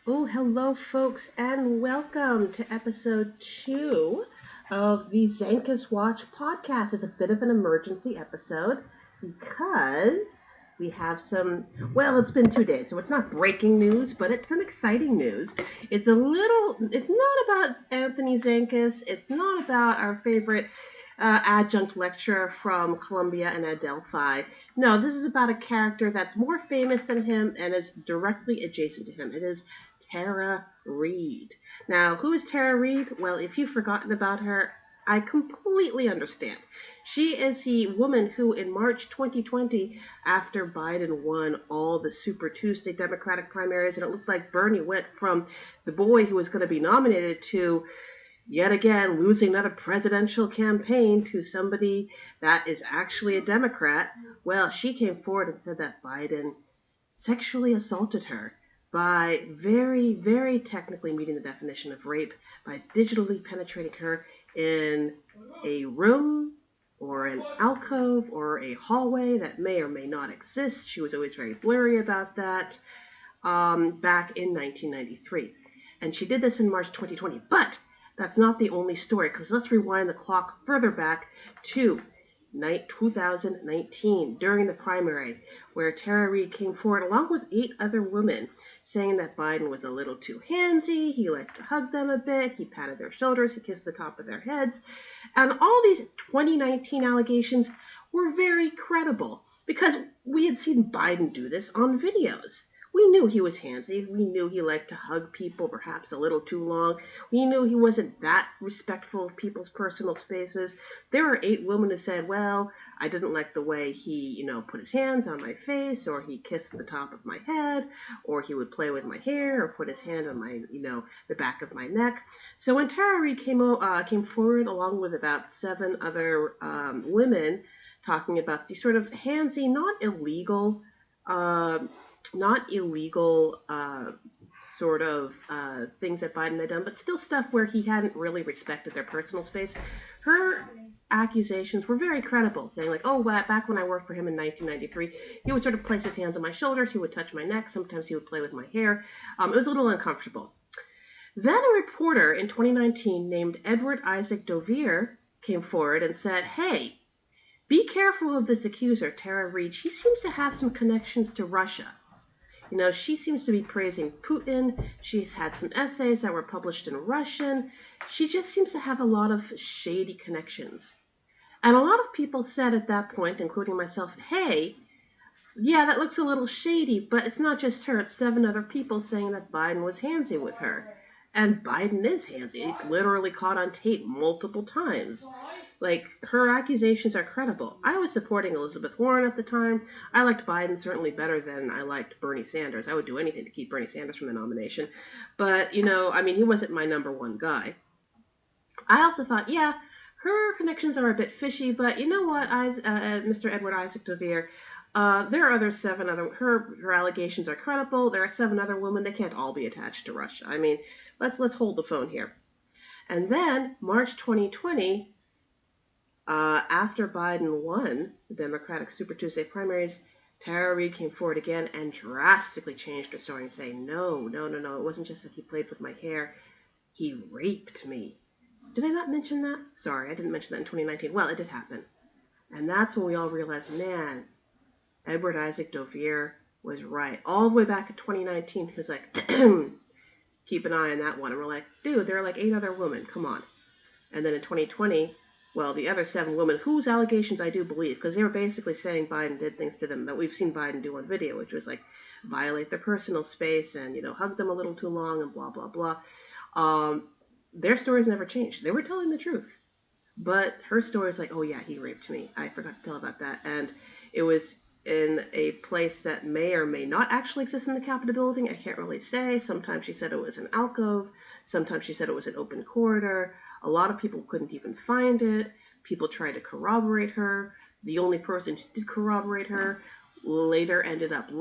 Oh, hello, folks, and welcome to episode 2 of the Zenkus Watch podcast. It's a bit of an emergency episode because we have it's been 2 days, so it's not breaking news, but it's some exciting news. It's not about Anthony Zenkus, it's not about our favorite adjunct lecturer from Columbia and Adelphi. No, this is about a character that's more famous than him and is directly adjacent to him. It is Tara Reid. Now, who is Tara Reid? Well, if you've forgotten about her, I completely understand. She is the woman who, in March 2020, after Biden won all the Super Tuesday Democratic primaries, and it looked like Bernie went from the boy who was going to be nominated to yet again losing another presidential campaign to somebody that is actually a Democrat. Well, she came forward and said that Biden sexually assaulted her by very, very technically meeting the definition of rape by digitally penetrating her in a room or an alcove or a hallway that may or may not exist. She was always very blurry about that back in 1993. And she did this in March 2020. But that's not the only story, because let's rewind the clock further back to 2019 during the primary, where Tara Reid came forward along with 8 other women saying that Biden was a little too handsy, he liked to hug them a bit, he patted their shoulders, he kissed the top of their heads. And all these 2019 allegations were very credible because we had seen Biden do this on videos. We knew he was handsy. We knew he liked to hug people perhaps a little too long. We knew he wasn't that respectful of people's personal spaces. There were 8 women who said, well, I didn't like the way he, put his hands on my face, or he kissed the top of my head, or he would play with my hair, or put his hand on my, the back of my neck. So when Tara Reid came forward along with about 7 other women talking about these sort of handsy, not illegal sort of things that Biden had done, but still stuff where he hadn't really respected their personal space. Her accusations were very credible, saying like, oh, back when I worked for him in 1993, he would sort of place his hands on my shoulders, he would touch my neck, sometimes he would play with my hair. It was a little uncomfortable. Then a reporter in 2019 named Edward Isaac Dovier came forward and said, hey, be careful of this accuser, Tara Reid. She seems to have some connections to Russia. She seems to be praising Putin. She's had some essays that were published in Russian. She just seems to have a lot of shady connections. And a lot of people said at that point, including myself, hey, yeah, that looks a little shady, but it's not just her. It's 7 other people saying that Biden was handsy with her. And Biden is handsy. He literally caught on tape multiple times. Like, her accusations are credible. I was supporting Elizabeth Warren at the time. I liked Biden certainly better than I liked Bernie Sanders. I would do anything to keep Bernie Sanders from the nomination. But, he wasn't my number one guy. I also thought, yeah, her connections are a bit fishy, but you know what, Mr. Edward Isaac Devere, there are her allegations are credible. There are 7 other women. They can't all be attached to Russia. Let's hold the phone here. And then March 2020, after Biden won the Democratic Super Tuesday primaries, Tara Reid came forward again and drastically changed her story and saying, no, it wasn't just that he played with my hair. He raped me. Did I not mention that? Sorry, I didn't mention that in 2019. Well, it did happen. And that's when we all realized, man, Edward Isaac Dovier was right. All the way back in 2019, he was like, keep an eye on that one. And we're like, dude, there are like 8 other women. Come on. And then in 2020, well, the other 7 women, whose allegations I do believe, because they were basically saying Biden did things to them that we've seen Biden do on video, which was like violate their personal space and, hug them a little too long and blah, blah, blah. Their stories never changed. They were telling the truth. But her story is like, oh yeah, he raped me. I forgot to tell about that. And it was in a place that may or may not actually exist in the Capitol building. I can't really say. Sometimes she said it was an alcove. Sometimes she said it was an open corridor. A lot of people couldn't even find it. People tried to corroborate her. The only person who did corroborate her later ended up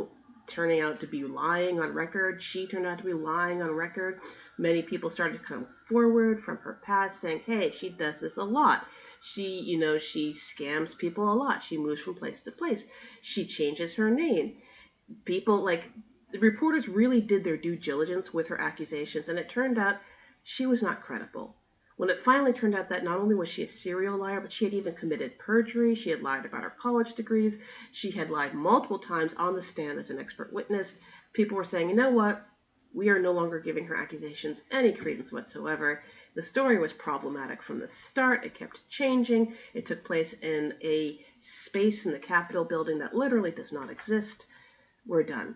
turning out to be lying on record. She turned out to be lying on record. Many people started to come forward from her past saying, hey, she does this a lot. She scams people a lot. She moves from place to place. She changes her name. People like the reporters really did their due diligence with her accusations, and it turned out she was not credible. When it finally turned out that not only was she a serial liar, but she had even committed perjury, she had lied about her college degrees, she had lied multiple times on the stand as an expert witness, people were saying, you know what, we are no longer giving her accusations any credence whatsoever. The story was problematic from the start. It kept changing. It took place in a space in the Capitol building that literally does not exist. We're done.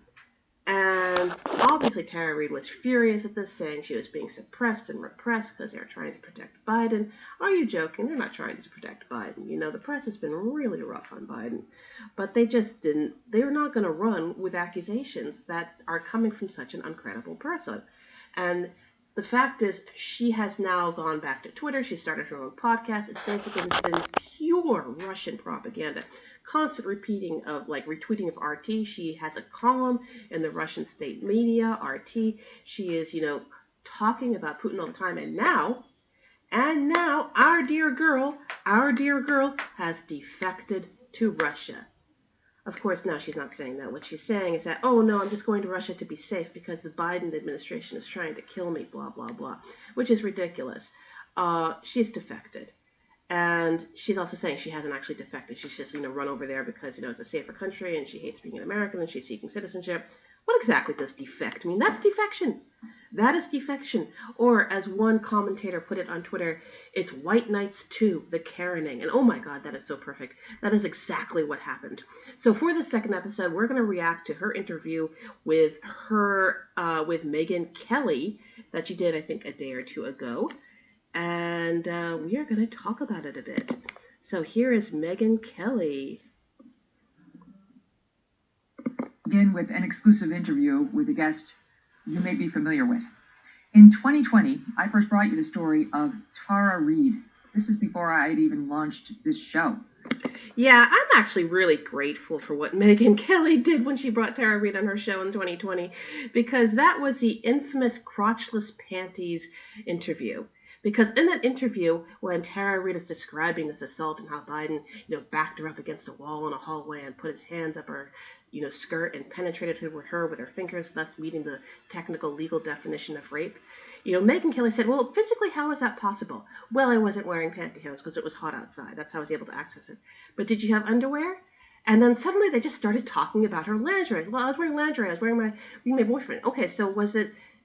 And obviously Tara Reade was furious at this, saying she was being suppressed and repressed because they were trying to protect Biden. Are you joking? They're not trying to protect Biden. You know, the press has been really rough on Biden. But they just didn't, they're not going to run with accusations that are coming from such an uncredible person. And the fact is, she has now gone back to Twitter. She started her own podcast. It's basically been pure Russian propaganda. Constant repeating of, like, retweeting of RT. She has a column in the Russian state media, RT. She is, talking about Putin all the time. And now, our dear girl has defected to Russia. Of course, now she's not saying that. What she's saying is that, oh, no, I'm just going to Russia to be safe because the Biden administration is trying to kill me, blah, blah, blah, which is ridiculous. She's defected. And she's also saying she hasn't actually defected. She's just, run over there because, it's a safer country and she hates being an American and she's seeking citizenship. What exactly does defect mean? That's defection. That is defection. Or, as one commentator put it on Twitter, it's White Knights 2, the Karening. And oh my God, that is so perfect. That is exactly what happened. So for the second episode, we're going to react to her interview with Megyn Kelly that she did, I think, a day or two ago. And we are going to talk about it a bit. So here is Megyn Kelly. Begin with an exclusive interview with a guest you may be familiar with. In 2020, I first brought you the story of Tara Reade. This is before I had even launched this show. Yeah, I'm actually really grateful for what Megyn Kelly did when she brought Tara Reade on her show in 2020, because that was the infamous crotchless panties interview. Because in that interview, when Tara Reade is describing this assault and how Biden, backed her up against a wall in a hallway and put his hands up her, skirt and penetrated her with her fingers, thus meeting the technical legal definition of rape. Megyn Kelly said, well, physically, how is that possible? Well, I wasn't wearing pantyhose because it was hot outside. That's how I was able to access it. But did you have underwear? And then suddenly they just started talking about her lingerie. Well, I was wearing lingerie. I was wearing my boyfriend. Okay, so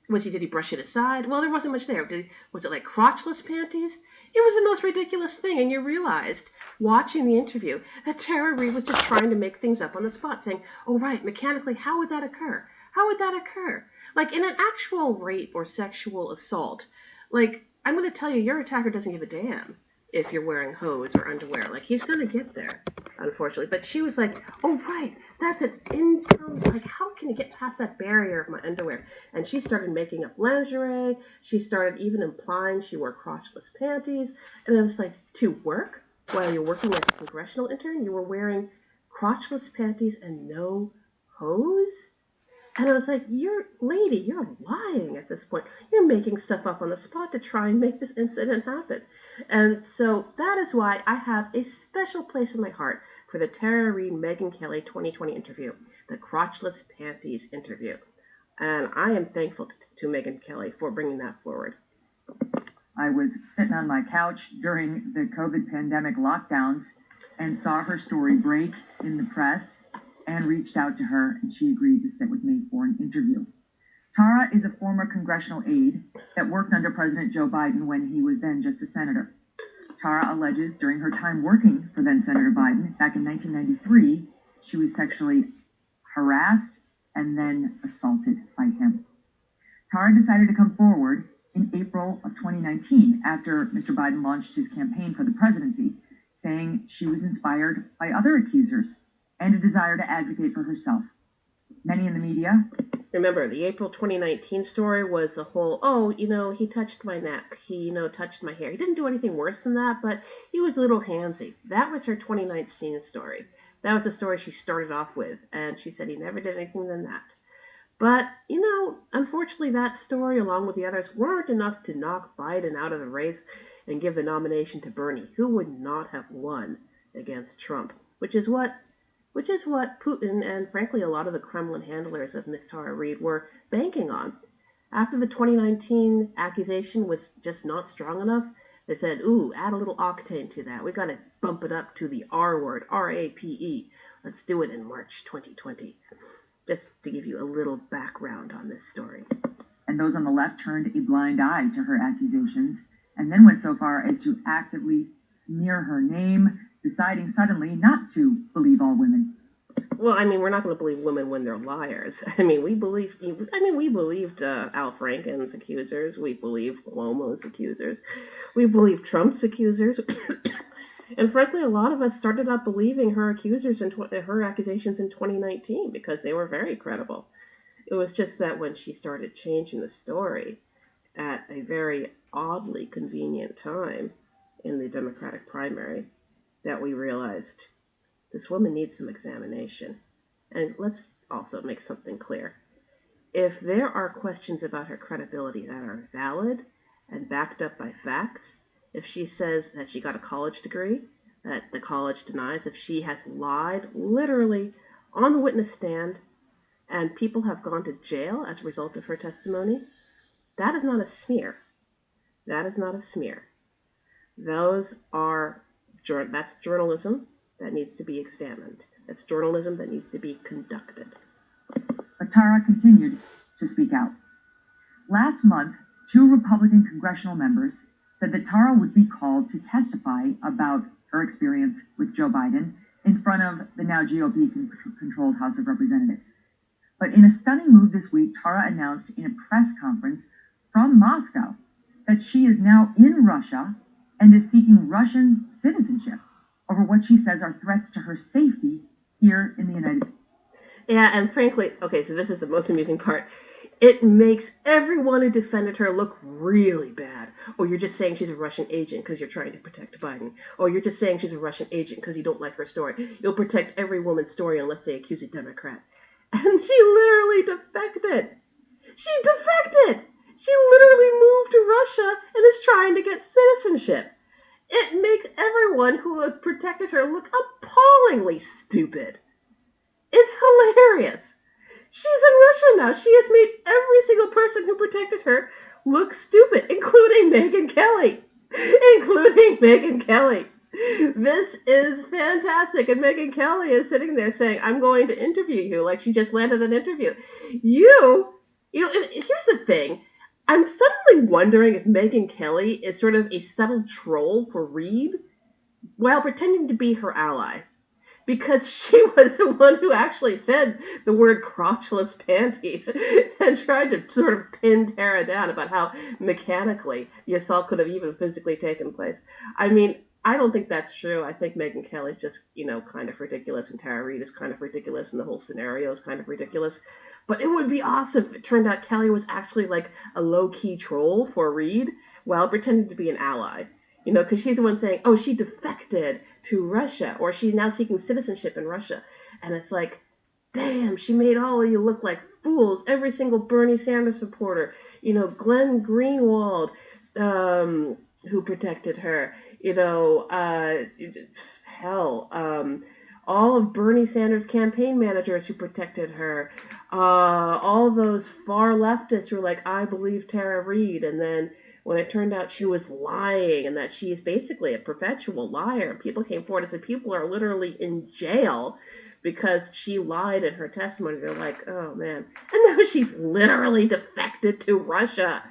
did he brush it aside? Well, there wasn't much there. Was it like crotchless panties? It was the most ridiculous thing. And you realized, watching the interview, that Tara Reade was just trying to make things up on the spot, saying, oh, right, mechanically, how would that occur? How would that occur? Like, in an actual rape or sexual assault, like, I'm going to tell you, your attacker doesn't give a damn if you're wearing hose or underwear. Like, he's going to get there, unfortunately. But she was like, oh, right, that's an internal, like, how can you get past that barrier of my underwear? And she started making up lingerie. She started even implying she wore crotchless panties. And it was like, to work while you're working as a congressional intern, you were wearing crotchless panties and no hose? And I was like, you're lying at this point. You're making stuff up on the spot to try and make this incident happen. And so that is why I have a special place in my heart for the Tara Reade Megyn Kelly 2020 interview, the crotchless panties interview. And I am thankful to Megyn Kelly for bringing that forward. I was sitting on my couch during the COVID pandemic lockdowns and saw her story break in the press and reached out to her, and she agreed to sit with me for an interview. Tara is a former congressional aide that worked under President Joe Biden when he was then just a senator. Tara alleges during her time working for then Senator Biden, back in 1993, she was sexually harassed and then assaulted by him. Tara decided to come forward in April of 2019 after Mr. Biden launched his campaign for the presidency, saying she was inspired by other accusers and a desire to advocate for herself. Many in the media. Remember, the April 2019 story was the whole, he touched my neck. He, touched my hair. He didn't do anything worse than that, but he was a little handsy. That was her 2019 story. That was the story she started off with, and she said he never did anything than that. But, unfortunately, that story, along with the others, weren't enough to knock Biden out of the race and give the nomination to Bernie, who would not have won against Trump, which is what which is what Putin and, frankly, a lot of the Kremlin handlers of Ms. Tara Reade were banking on. After the 2019 accusation was just not strong enough, they said, ooh, add a little octane to that. We've got to bump it up to the R word, R-A-P-E. Let's do it in March 2020. Just to give you a little background on this story. And those on the left turned a blind eye to her accusations and then went so far as to actively smear her name, deciding suddenly not to believe all women. Well, I mean, we're not going to believe women when they're liars. I mean, we believed Al Franken's accusers. We believed Cuomo's accusers. We believed Trump's accusers. And frankly, a lot of us started up believing her accusers and her accusations in 2019 because they were very credible. It was just that when she started changing the story at a very oddly convenient time in the Democratic primary that we realized this woman needs some examination. And let's also make something clear. If there are questions about her credibility that are valid and backed up by facts, if she says that she got a college degree, that the college denies, if she has lied literally on the witness stand and people have gone to jail as a result of her testimony, that is not a smear. That is not a smear. That's journalism that needs to be examined. That's journalism that needs to be conducted. But Tara continued to speak out. Last month, 2 Republican congressional members said that Tara would be called to testify about her experience with Joe Biden in front of the now GOP-controlled House of Representatives. But in a stunning move this week, Tara announced in a press conference from Moscow that she is now in Russia and is seeking Russian citizenship over what she says are threats to her safety here in the United States. Yeah, and frankly, okay, so this is the most amusing part. It makes everyone who defended her look really bad. Or you're just saying she's a Russian agent because you're trying to protect Biden. Or you're just saying she's a Russian agent because you don't like her story. You'll protect every woman's story unless they accuse a Democrat. And she literally defected. She defected. She literally moved to Russia and is trying to get citizenship. It makes everyone who had protected her look appallingly stupid. It's hilarious. She's in Russia now. She has made every single person who protected her look stupid, including Megyn Kelly. Including Megyn Kelly. This is fantastic. And Megyn Kelly is sitting there saying, I'm going to interview you, like she just landed an interview. Here's the thing. I'm suddenly wondering if Megyn Kelly is sort of a subtle troll for Reade while pretending to be her ally. Because she was the one who actually said the word crotchless panties and tried to sort of pin Tara down about how mechanically the assault could have even physically taken place. I mean, I don't think that's true. I think Megyn Kelly's just, kind of ridiculous, and Tara Reade is kind of ridiculous, and the whole scenario is kind of ridiculous. But it would be awesome if it turned out Kelly was actually like a low-key troll for Reade while pretending to be an ally. Because she's the one saying, oh, she defected to Russia, or she's now seeking citizenship in Russia. And it's like, damn, she made all of you look like fools. Every single Bernie Sanders supporter, Glenn Greenwald, who protected her, all of Bernie Sanders' campaign managers who protected her, all those far leftists who were like, I believe Tara Reade, and then when it turned out she was lying and that she is basically a perpetual liar, people came forward and said people are literally in jail because she lied in her testimony. They're like, oh man. And now she's literally defected to Russia.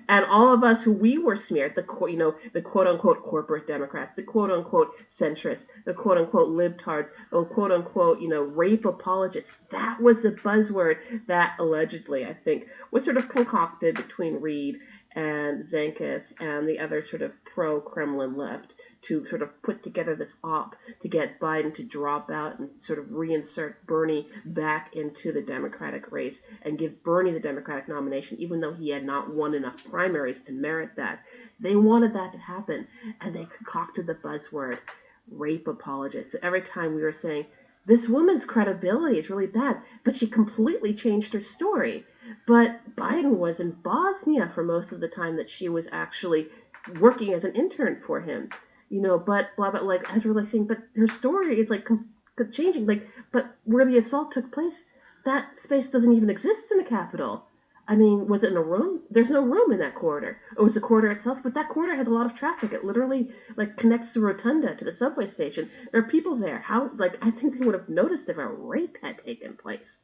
And all of us who we were smeared, the quote-unquote corporate Democrats, the quote-unquote centrists, the quote-unquote libtards, the quote-unquote, rape apologists, that was a buzzword that allegedly, I think, was sort of concocted between Reade and Zenkus and the other sort of pro-Kremlin left to sort of put together this op to get Biden to drop out and sort of reinsert Bernie back into the Democratic race and give Bernie the Democratic nomination, even though he had not won enough primaries to merit that. They wanted that to happen, and they concocted the buzzword rape apologist. So every time we were saying, this woman's credibility is really bad, but she completely changed her story. But Biden was in Bosnia for most of the time that she was actually working as an intern for him. But blah, blah, like, as we're like saying, but her story is like changing. Like, but where the assault took place, that space doesn't even exist in the Capitol. I mean, was it in a room? There's no room in that corridor. It was the corridor itself, but that corridor has a lot of traffic. It literally like connects the rotunda to the subway station. There are people there. How, like, I think they would have noticed if a rape had taken place.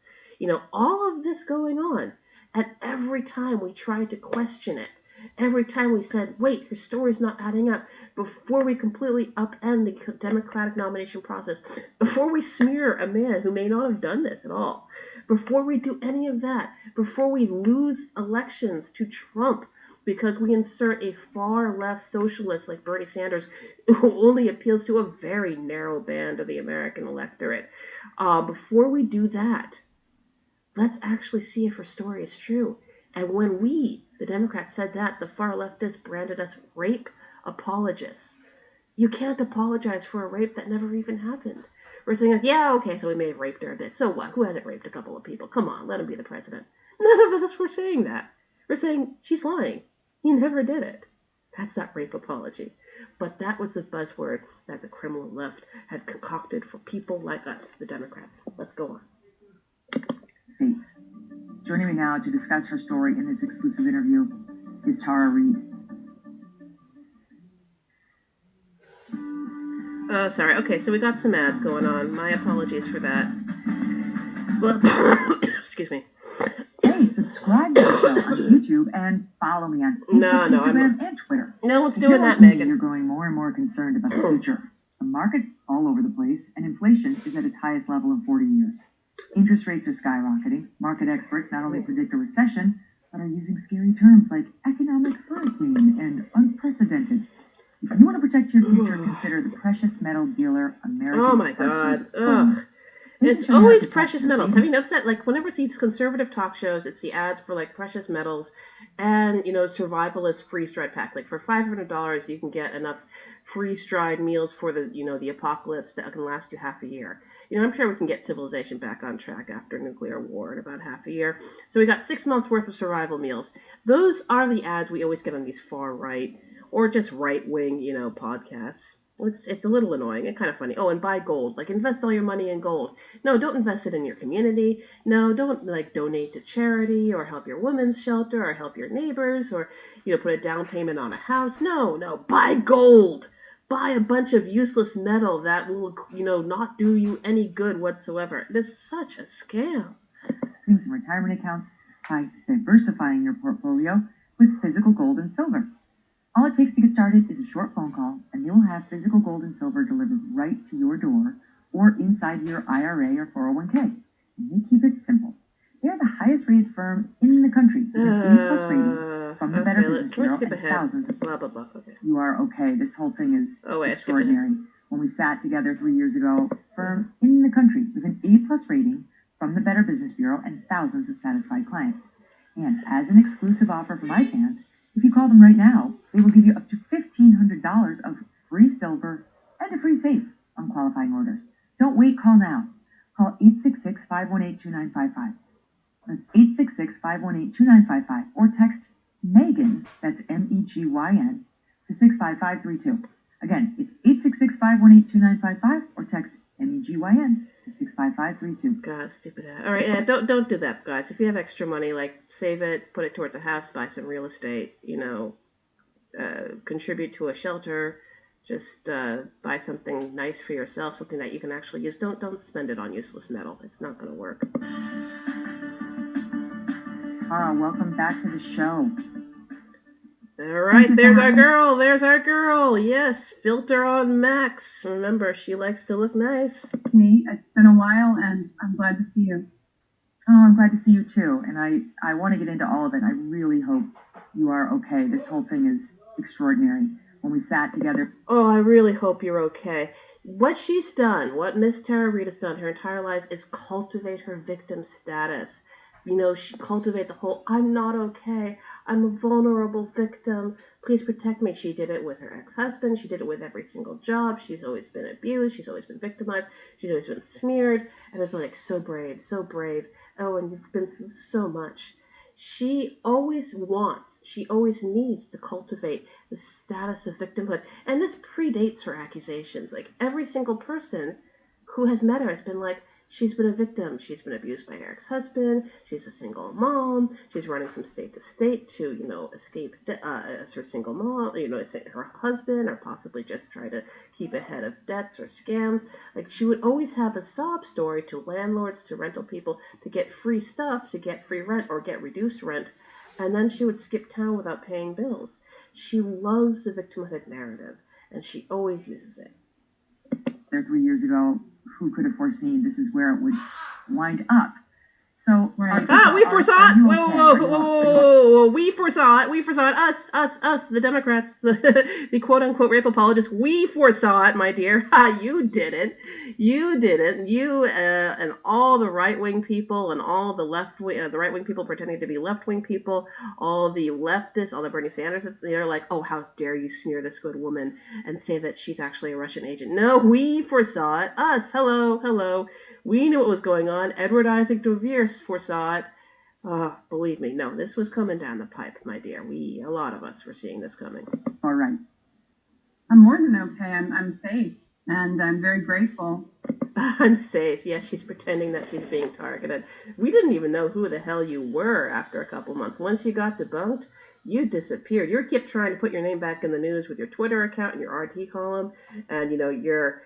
All of this going on. And every time we tried to question it, every time we said, wait, her story's not adding up, before we completely upend the Democratic nomination process, before we smear a man who may not have done this at all, before we do any of that, before we lose elections to Trump because we insert a far left socialist like Bernie Sanders who only appeals to a very narrow band of the American electorate, before we do that, let's actually see if her story is true. And when we, the Democrats, said that, the far leftists branded us rape apologists. You can't apologize for a rape that never even happened. We're saying, like, yeah, okay, so we may have raped her a bit. So what? Who hasn't raped a couple of people? Come on, let him be the president. None of us were saying that. We're saying, she's lying. He never did it. That's not rape apology. But that was the buzzword that the criminal left had concocted for people like us, the Democrats. Let's go on. States. Joining me now to discuss her story in this exclusive interview is Tara Reid. Oh, sorry. Okay, so we got some ads going on. My apologies for that. Well, excuse me. Hey, subscribe to the show on YouTube and follow me on Facebook, Instagram, and Twitter. No one's doing that, Megan. You're growing more and more concerned about the future. The market's all over the place, and inflation is at its highest level in 40 years. Interest rates are skyrocketing. Market experts not only predict a recession, but are using scary terms like economic hurricane and unprecedented. If you want to protect your future, consider the precious metal dealer American. Oh my God. Ugh. It's always precious metals. Have you noticed that? Like, whenever it's these conservative talk shows, it's the ads for, like, precious metals and, survivalist freeze-dried packs. Like, for $500, you can get enough freeze-dried meals for the apocalypse that can last you half a year. I'm sure we can get civilization back on track after nuclear war in about half a year. So we got 6 months worth of survival meals. Those are the ads we always get on these far-right or just right-wing, podcasts. It's a little annoying and kind of funny. Oh, and buy gold. Like, invest all your money in gold. No, don't invest it in your community. No, don't, donate to charity or help your women's shelter or help your neighbors or, put a down payment on a house. No, buy gold. Buy a bunch of useless metal that will, not do you any good whatsoever. It is such a scam. Some retirement accounts by diversifying your portfolio with physical gold and silver. All it takes to get started is a short phone call, and they will have physical gold and silver delivered right to your door or inside your IRA or 401k. And they keep it simple. They are the highest rated firm in the country with an A+ rating from the Better Business Bureau and thousands of blah, blah, blah. Okay. You are okay. This whole thing is extraordinary. When we sat together 3 years ago, firm in the country with an A+ rating from the Better Business Bureau and thousands of satisfied clients. And as an exclusive offer for my fans, if you call them right now, they will give you up to $1,500 of free silver and a free safe on qualifying orders. Don't wait, call now. Call 866-518-2955. That's 866-518-2955. Or text Megan, that's MEGYN, to 65532. Again, it's 866-518-2955 or text MEGYN to 65532. God, stupid ad. All right, yeah, don't do that, guys. If you have extra money, save it, put it towards a house, buy some real estate, contribute to a shelter, just buy something nice for yourself, something that you can actually use. Don't spend it on useless metal. It's not going to work. Tara, welcome back to the show. All right, there's our girl. Yes, filter on Max. Remember, she likes to look nice. Me, it's been a while, and I'm glad to see you. Oh, I'm glad to see you too, and I want to get into all of it. I really hope you are okay. This whole thing is extraordinary. When we sat together... Oh, I really hope you're okay. What she's done, what Miss Tara Reid has done her entire life is cultivate her victim status. She cultivate the whole, I'm not okay, I'm a vulnerable victim, please protect me. She did it with her ex-husband, she did it with every single job, she's always been abused, she's always been victimized, she's always been smeared, and I feel like so brave, oh, and you've been through so much. She always needs to cultivate the status of victimhood, and this predates her accusations. Like, every single person who has met her has been like, she's been a victim. She's been abused by her ex-husband. She's a single mom. She's running from state to state to, escape as her single mom, her husband, or possibly just try to keep ahead of debts or scams. Like, she would always have a sob story to landlords, to rental people, to get free stuff, to get free rent or get reduced rent. And then she would skip town without paying bills. She loves the victimhood narrative, and she always uses it. There 3 years ago, who could have foreseen this is where it would wind up? So, we foresaw it. Whoa. We foresaw it. We foresaw it. Us, the Democrats, the quote-unquote rape apologists. We foresaw it, my dear. You didn't. You didn't. You and all the right-wing people and all the the right-wing people pretending to be left-wing people, all the leftists, all the Bernie Sanders, they're like, oh, how dare you smear this good woman and say that she's actually a Russian agent. No, we foresaw it. Us. Hello. We knew what was going on. Edward Isaac Dovere foresaw it. Believe me, no, this was coming down the pipe, my dear. A lot of us were seeing this coming. All right. I'm more than okay. I'm safe, and I'm very grateful. I'm safe. Yes, she's pretending that she's being targeted. We didn't even know who the hell you were after a couple months. Once you got debunked, you disappeared. You kept trying to put your name back in the news with your Twitter account and your RT column, and, your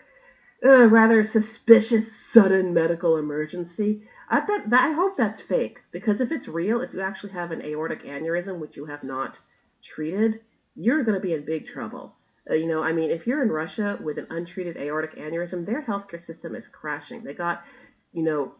rather suspicious sudden medical emergency. I hope that's fake, because if it's real, if you actually have an aortic aneurysm, which you have not treated, you're going to be in big trouble. If you're in Russia with an untreated aortic aneurysm, their healthcare system is crashing. They got,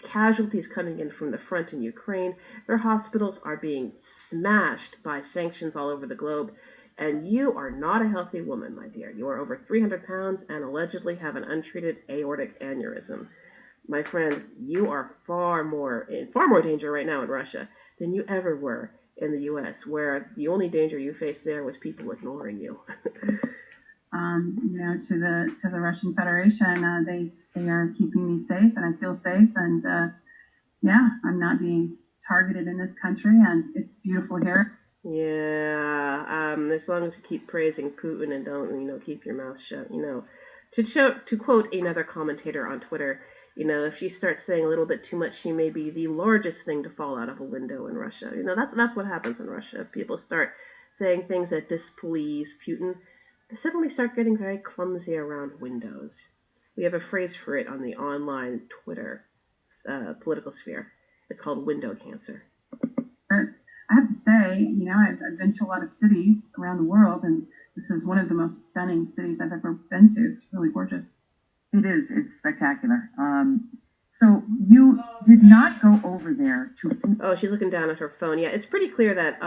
casualties coming in from the front in Ukraine. Their hospitals are being smashed by sanctions all over the globe. And you are not a healthy woman, my dear. You are over 300 pounds and allegedly have an untreated aortic aneurysm. My friend, you are in far more danger right now in Russia than you ever were in the U.S., where the only danger you faced there was people ignoring you. To the Russian Federation, they are keeping me safe, and I feel safe, and I'm not being targeted in this country, and it's beautiful here. Yeah, as long as you keep praising Putin and don't, keep your mouth shut, To quote another commentator on Twitter, if she starts saying a little bit too much, she may be the largest thing to fall out of a window in Russia. That's what happens in Russia. If people start saying things that displease Putin, they suddenly start getting very clumsy around windows. We have a phrase for it on the online Twitter political sphere. It's called window cancer. I have to say, I've been to a lot of cities around the world, and this is one of the most stunning cities I've ever been to. It's really gorgeous. It is. It's spectacular. So you did not go over there to... Oh, she's looking down at her phone. Yeah, it's pretty clear that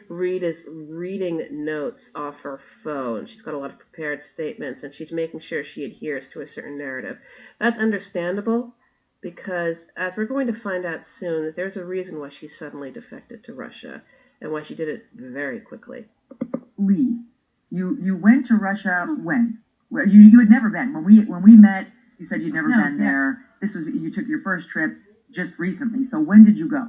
Reed is reading notes off her phone. She's got a lot of prepared statements, and she's making sure she adheres to a certain narrative. That's understandable, because as we're going to find out soon, there's a reason why she suddenly defected to Russia, and why she did it very quickly. Lee, you went to Russia when? Well, you had never been. When we met, you said you'd never been there. You took your first trip just recently. So when did you go?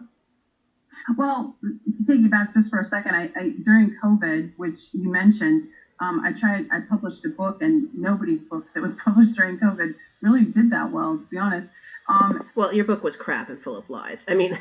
Well, to take you back just for a second, I during COVID, which you mentioned, I published a book, and nobody's book that was published during COVID really did that well, to be honest. Well, your book was crap and full of lies. I mean,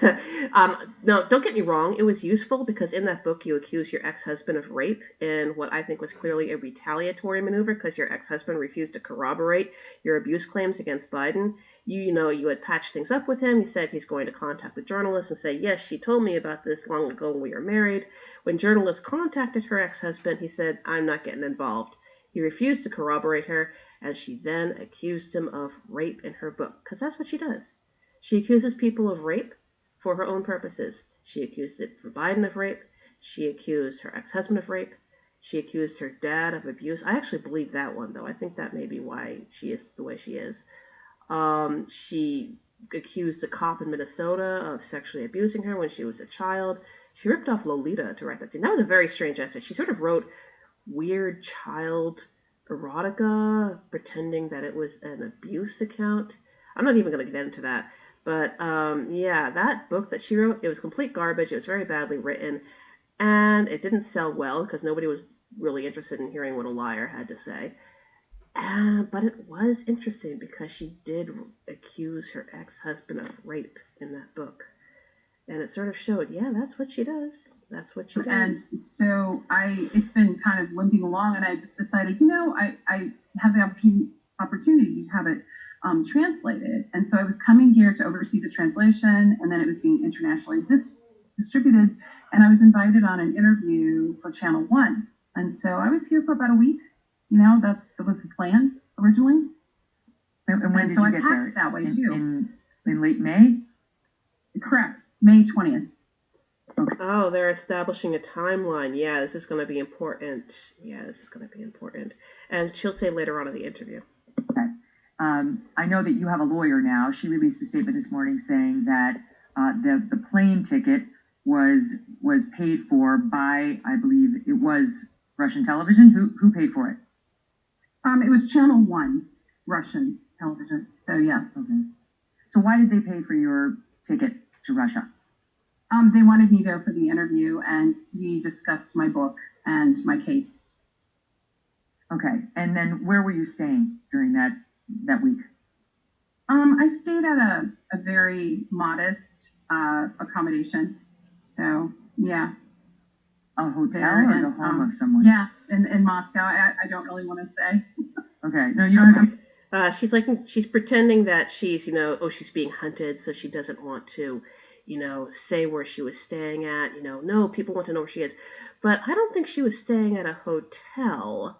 no, don't get me wrong. It was useful because in that book you accused your ex-husband of rape in what I think was clearly a retaliatory maneuver, because your ex-husband refused to corroborate your abuse claims against Biden. You had patched things up with him. You said he's going to contact the journalist and say, yes, she told me about this long ago when we were married. When journalists contacted her ex-husband, he said, I'm not getting involved. He refused to corroborate her, and she then accused him of rape in her book, because that's what she does. She accuses people of rape for her own purposes. She accused Biden of rape. She accused her ex-husband of rape. She accused her dad of abuse. I actually believe that one, though. I think that may be why she is the way she is. She accused the cop in Minnesota of sexually abusing her when she was a child. She ripped off Lolita to write that scene. That was a very strange essay. She sort of wrote weird child erotica, pretending that it was an abuse account. I'm not even going to get into that. But, that book that she wrote, it was complete garbage. It was very badly written. And it didn't sell well because nobody was really interested in hearing what a liar had to say. But it was interesting because she did accuse her ex-husband of rape in that book. And it sort of showed, yeah, that's what she does. That's what she does. And so it's been kind of limping along, and I just decided, I have the opportunity to have it translated. And so I was coming here to oversee the translation, and then it was being internationally distributed. And I was invited on an interview for Channel 1. And so I was here for about a week. That was the plan originally. And when did you get there? That way too. In late May? Correct. May 20th. Okay. Oh, they're establishing a timeline. Yeah, this is going to be important. And she'll say later on in the interview. Okay. I know that you have a lawyer now. She released a statement this morning saying that the plane ticket was paid for by, I believe it was Russian television. Who paid for it? It was Channel 1, Russian television. So yes. Okay. So why did they pay for your ticket to Russia? They wanted me there for the interview, and we discussed my book and my case. Okay. And then where were you staying during that week? I stayed at a very modest accommodation. So, yeah. A hotel or the home of someone? Yeah, in Moscow. I don't really want to say. Okay. No, you don't have to. She's pretending that she's, she's being hunted, so she doesn't want to, say where she was staying at. No, people want to know where she is. But I don't think she was staying at a hotel.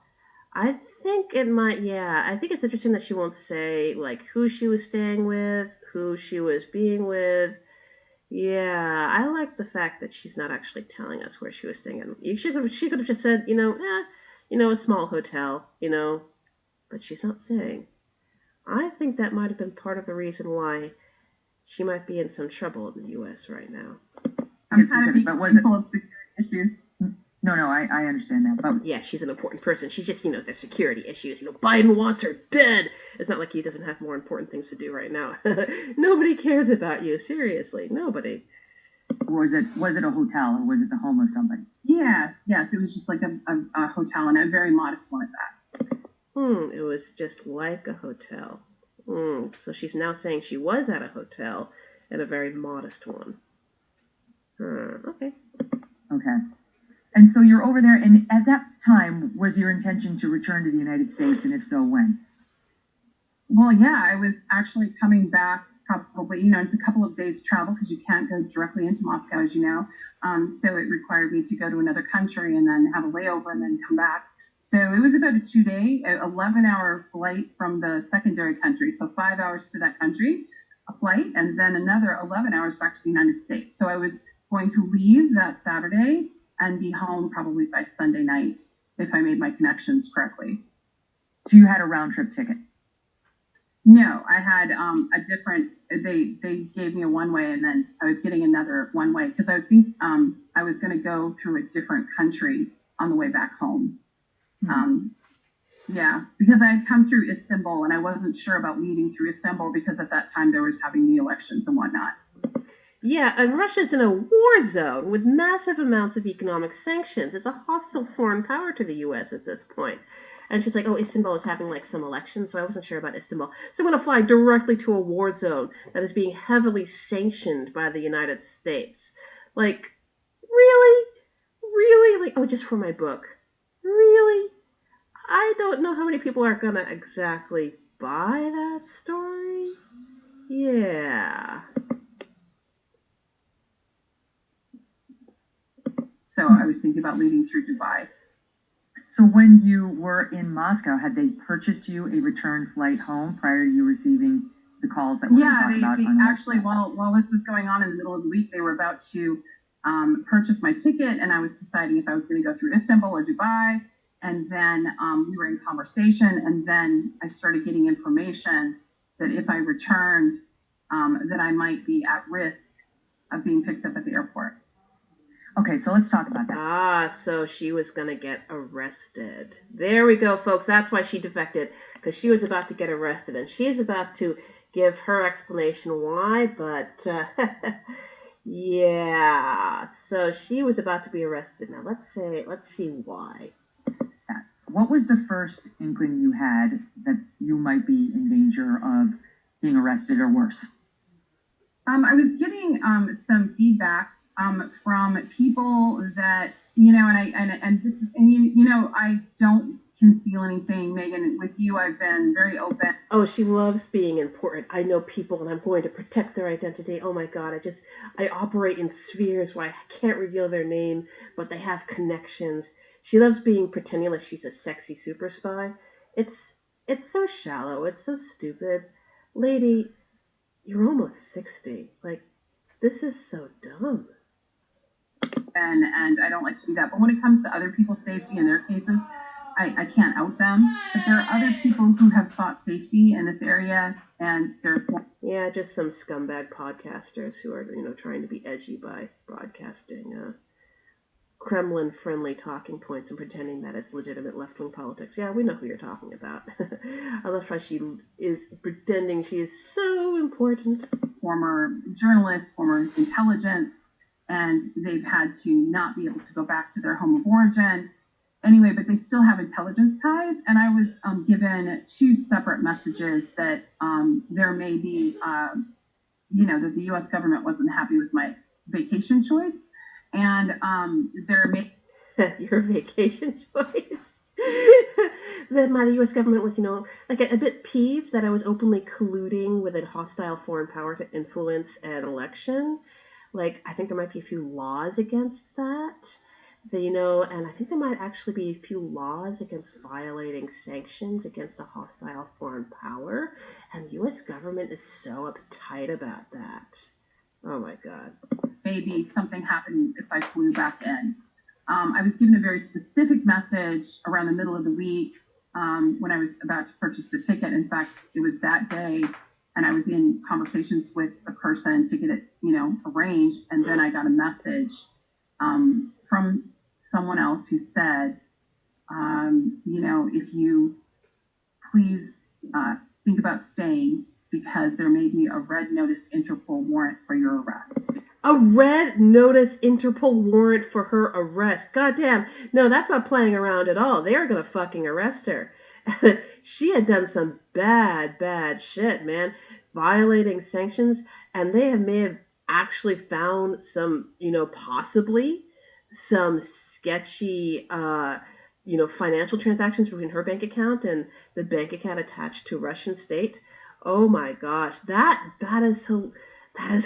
I think it's interesting that she won't say, like, who she was staying with, who she was being with. Yeah, I like the fact that she's not actually telling us where she was staying. She could have just said, a small hotel, but she's not saying. I think that might have been part of the reason why she might be in some trouble in the U.S. right now. I'm kind of full of security issues. No, I understand that. But yeah, she's an important person. She's just, there's security issues. Biden wants her dead. It's not like he doesn't have more important things to do right now. Nobody cares about you. Seriously, nobody. Was it a hotel or was it the home of somebody? Yes. It was just like a hotel, and a very modest one at that. It was just like a hotel. So she's now saying she was at a hotel and a very modest one. Okay. Okay. And so you're over there, and at that time, was your intention to return to the United States, and if so, when? Well, yeah, I was actually coming back probably, it's a couple of days travel because you can't go directly into Moscow, as you know. So it required me to go to another country and then have a layover and then come back. So it was about a 2-day, 11-hour flight from the secondary country. So 5 hours to that country, a flight, and then another 11 hours back to the United States. So I was going to leave that Saturday and be home probably by Sunday night if I made my connections correctly. So you had a round trip ticket? No, I had a different. They gave me a one-way, and then I was getting another one-way because I think I was going to go through a different country on the way back home. Yeah, because I had come through Istanbul, and I wasn't sure about leaving through Istanbul because at that time there was having the elections and whatnot. Yeah, and Russia's in a war zone with massive amounts of economic sanctions. It's a hostile foreign power to the U.S. at this point. And she's like, Istanbul is having some elections, so I wasn't sure about Istanbul. So I'm going to fly directly to a war zone that is being heavily sanctioned by the United States. Really? Really? Just for my book. Really? I don't know how many people are going to exactly buy that story. Yeah. So I was thinking about leaving through Dubai. So when you were in Moscow, had they purchased you a return flight home prior to you receiving the calls that we're talking about? Yeah, they actually, while this was going on in the middle of the week, they were about to purchase my ticket, and I was deciding if I was going to go through Istanbul or Dubai. And then we were in conversation, and then I started getting information that if I returned, that I might be at risk of being picked up at the airport. Okay, so let's talk about that. So she was going to get arrested. There we go, folks. That's why she defected, because she was about to get arrested, and she's about to give her explanation why, but yeah. So she was about to be arrested. Now, let's see why. What was the first inkling you had that you might be in danger of being arrested or worse? I was getting some feedback from people that and this is I don't conceal anything, Megan. With you, I've been very open. Oh, she loves being important. I know people and I'm going to protect their identity. Oh my God, I operate in spheres where I can't reveal their name, but they have connections. She loves being pretending like she's a sexy super spy. It's it's so shallow. It's so stupid. Lady, you're almost 60. Like, this is so dumb. And I don't like to do that. But when it comes to other people's safety in their cases, I can't out them. But there are other people who have sought safety in this area, and they're Yeah, just some scumbag podcasters who are, trying to be edgy by broadcasting Kremlin-friendly talking points and pretending that it's legitimate left-wing politics. Yeah, we know who you're talking about. I love how she is pretending she is so important. former journalists, former intelligence, and they've had to not be able to go back to their home of origin. Anyway, but they still have intelligence ties, and I was given two separate messages that there may be, that the U.S. government wasn't happy with my vacation choice, and there may Your vacation choice. That my U.S. government was, like a bit peeved that I was openly colluding with a hostile foreign power to influence an election. Like, I think there might be a few laws against that. And I think there might actually be a few laws against violating sanctions against a hostile foreign power. And the U.S. government is so uptight about that. Oh my God. maybe something happened if I flew back in. I was given a very specific message around the middle of the week when I was about to purchase the ticket. In fact, it was that day, and I was in conversations with a person to get it, arranged. And then I got a message from someone else who said, if you please think about staying because there may be a red notice Interpol warrant for your arrest. A red notice Interpol warrant for her arrest. Goddamn. No, that's not playing around at all. They are going to fucking arrest her. She had done some bad shit, man. Violating sanctions. And may have actually found some, possibly some sketchy, financial transactions between her bank account and the bank account attached to Russian state. Oh my gosh. That is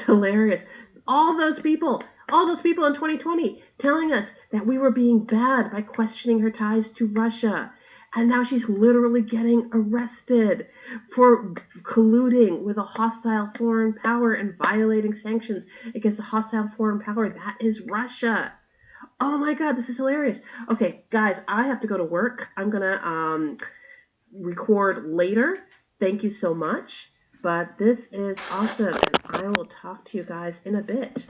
hilarious. All those people in 2020 telling us that we were being bad by questioning her ties to Russia. And now she's literally getting arrested for colluding with a hostile foreign power and violating sanctions against a hostile foreign power. That is Russia. Oh my God, this is hilarious. Okay, guys, I have to go to work. I'm going to record later. Thank you so much. But this is awesome, and I will talk to you guys in a bit.